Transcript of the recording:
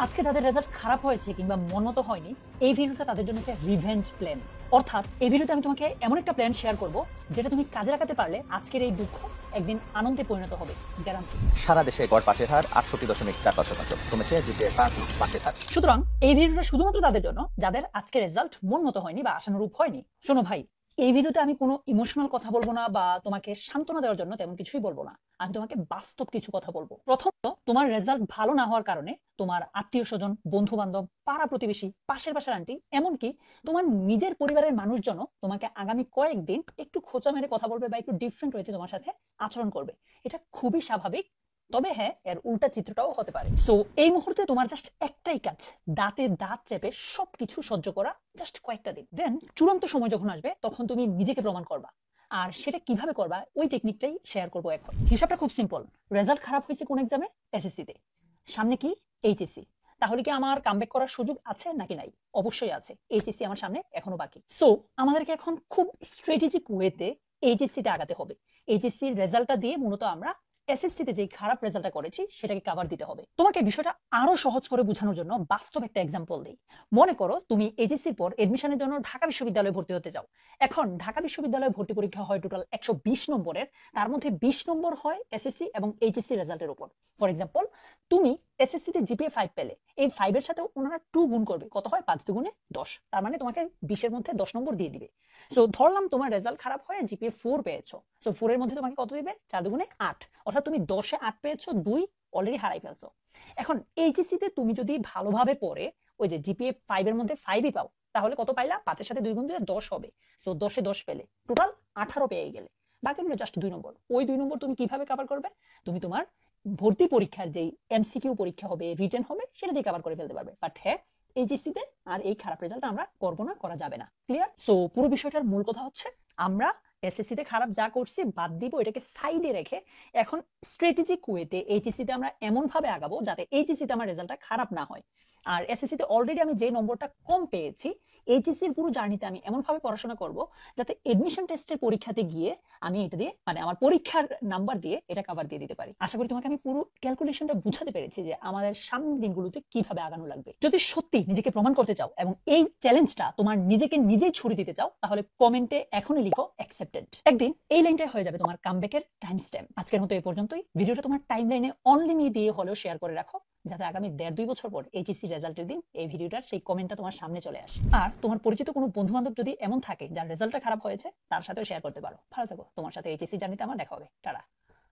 আজকে তাদের রেজাল্ট খারাপ হয়েছে কিংবা মনমতো হয়নি, এই ভিডিওটা তাদের জন্য একটা রিভেঞ্জ প্ল্যান। অর্থাৎ এই ভিডিওতে আমি তোমাকে এমন একটা প্ল্যান শেয়ার করব যেটা তুমি কাজে লাগাতে পারলে আজকের এই দুঃখ একদিন আনন্দে পরিণত হবে, গ্যারান্টি। সারা দেশে গড় পাশের হার 68.45%, কমেছে জিপিএ 5 পাশের হার। সুতরাং এই ভিডিওটা শুধুমাত্র তাদের জন্য যাদের আজকের রেজাল্ট মন মতো হয়নি বা আশানুরূপ হয়নি। শোনো ভাই, এই ভিডিওতে আমি কোনো ইমোশনাল কথা বলবো না বা তোমাকে সান্ত্বনা দেওয়ার জন্য তেমন কিছুই বলবো না। আমি তোমাকে বাস্তব কিছু কথা বলবো। প্রথমত, তোমার রেজাল্ট ভালো না হওয়ার কারণে তোমার আত্মীয় স্বজন, বন্ধু বান্ধব, পাড়া প্রতিবেশী, পাশের বাসার আন্টি, এমনকি তোমার নিজের পরিবারের মানুষজনও তোমাকে আগামী কয়েকদিন একটু খোঁচা মেরে কথা বলবে বা একটু ডিফারেন্ট ওয়েতে তোমার সাথে আচরণ করবে। এটা খুবই স্বাভাবিক। তবে হ্যাঁ, এর উল্টা চিত্রটাও হতে পারে। সো এই মুহূর্তে তোমার জাস্ট একটাই কাজ, দাঁতে দাঁত চেপে সবকিছু সহ্য করা, জাস্ট কয়েকটা দিন। দেন চূড়ান্ত সময় যখন আসবে তখন তুমি নিজেকে প্রমাণ করবা। আর সেটা কিভাবে করবা ওই টেকনিকটাই শেয়ার করবো এখন। হিসাবটা খুব সিম্পল। রেজাল্ট খারাপ হয়েছে কোন এক্সামে? এসএসসি তে। সামনে কি? এইচএসসি। তাহলে কি আমার কামব্যাক করার সুযোগ আছে নাকি নাই? অবশ্যই আছে। এইচএসসি আমার সামনে এখনো বাকি। সো আমাদেরকে এখন খুব স্ট্র্যাটেজিক ওয়েতে এইচএসসি তে আগাতে হবে। এইচএসসির রেজাল্টটা দিয়ে মূলত আমরা এসএসসি তে যে খারাপ রেজাল্টটা করেছি সেটাকে কভার দিতে হবে। তোমাকে বিষয়টা আরো সহজ করে বোঝানোর জন্য বাস্তব একটা এক্সাম্পল দেই। মনে করো তুমি এইচএসসির পর এডমিশনের জন্য ঢাকা বিশ্ববিদ্যালয়ে ভর্তি হতে চাও। এখন ঢাকা বিশ্ববিদ্যালয়ে ভর্তি পরীক্ষা হয় টোটাল 120 নম্বরের, তার মধ্যে 20 নম্বর হয় এসএসসি এবং এইচএসসি রেজাল্টের উপর। ফর এক্সাম্পল, তুমি এসএসসি তে জিপিএ 5 পেলে, এই 5 এর সাথে ওনারা 2 গুণ করবে। কত হয়? 5 দুগুণে 10। তার মানে তোমাকে 20 এর মধ্যে 10 নম্বর দিয়ে দিবে। সো ধরলাম তোমার রেজাল্ট খারাপ হয়ে জিপিএ 4 পেয়েছো। সো 4 এর মধ্যে তোমাকে কত দিবে? 4 দুগুণে 8। অর্থাৎ তুমি 10 এ 8 পেয়েছো, 2 অলরেডি হারাই ফেলছো। এখন এইচএসসি তে তুমি যদি ভালোভাবে পড়ে ওই যে জিপিএ 5 এর মধ্যে 5ই পাও, তাহলে কত পাইলা? 5 এর সাথে 2 গুণ দিলে 10 হবে। সো 10 এ 10 পেলে টোটাল 18 পেয়ে গেলে। বাকি হলো জাস্ট 2 নম্বর। ওই 2 নম্বর তুমি কিভাবে কভার করবে? তুমি তোমার ভর্তি পরীক্ষার যেই এমসিকিউ পরীক্ষা হবে, রিটেন হবে, সেটা দিয়ে কভার করে ফেলতে পারবে। বাট হ্যাঁ, এইচএসসি তে আর এই খারাপ রেজাল্ট আমরা করবো না, করা যাবে না। ক্লিয়ার? সো পুরো বিষয়টার মূল কথা হচ্ছে আমরা এসএসসি তে খারাপ যা করছি বাদ দিব, এটাকে সাইডে রেখে এখন স্ট্র্যাটেজিক ওয়েতে এইচএসসি তে আমরা এমন ভাবে আগাবো যাতে এইচএসসি তে আমার রেজাল্টটা খারাপ না হয়। আর এসএসসি তে অলরেডি আমি যে নম্বরটা কম পেয়েছি, এইচএসসি এর পুরো জার্নিতে আমি এমন ভাবে পড়াশোনা করব যাতে এডমিশন টেস্টের পরীক্ষাতে গিয়ে আমি এটা দিয়ে মানে আমার পরীক্ষার নাম্বার দিয়ে এটা কভার দিয়ে দিতে পারি। আশা করি তোমাকে আমি পুরো ক্যালকুলেশনটা বুঝাতে পেরেছি যে আমাদের সামনের দিনগুলোতে কিভাবে আগানো লাগবে। যদি সত্যি নিজেকে প্রমাণ করতে চাও এবং এই চ্যালেঞ্জটা তোমার নিজেকে নিজেই ছুড়ে দিতে চাও, তাহলে কমেন্টে এখনই লিখো অ্যাকসেপ্টেড। একদিন এই লাইনটাই হয়ে যাবে তোমার কামব্যাকের টাইম স্ট্যাম্প। আজকের মতো এই পর্যন্তই। ভিডিওটা তোমার টাইমলাইনে অনলি মি দিয়ে হলেও শেয়ার করে রাখো, যাতে আগামী 1.5-2 বছর পর এইচএসসি রেজাল্টের দিন এই ভিডিওটার সেই কমেন্টটা তোমার সামনে চলে আসে। আর তোমার পরিচিত কোনো বন্ধু বান্ধব যদি এমন থাকে যার রেজাল্টটা খারাপ হয়েছে, তার সাথেও শেয়ার করতে পারো। ভালো থাকো। তোমার সাথে এইচএসসি জার্নিতে আমার দেখা হবে। টাটা।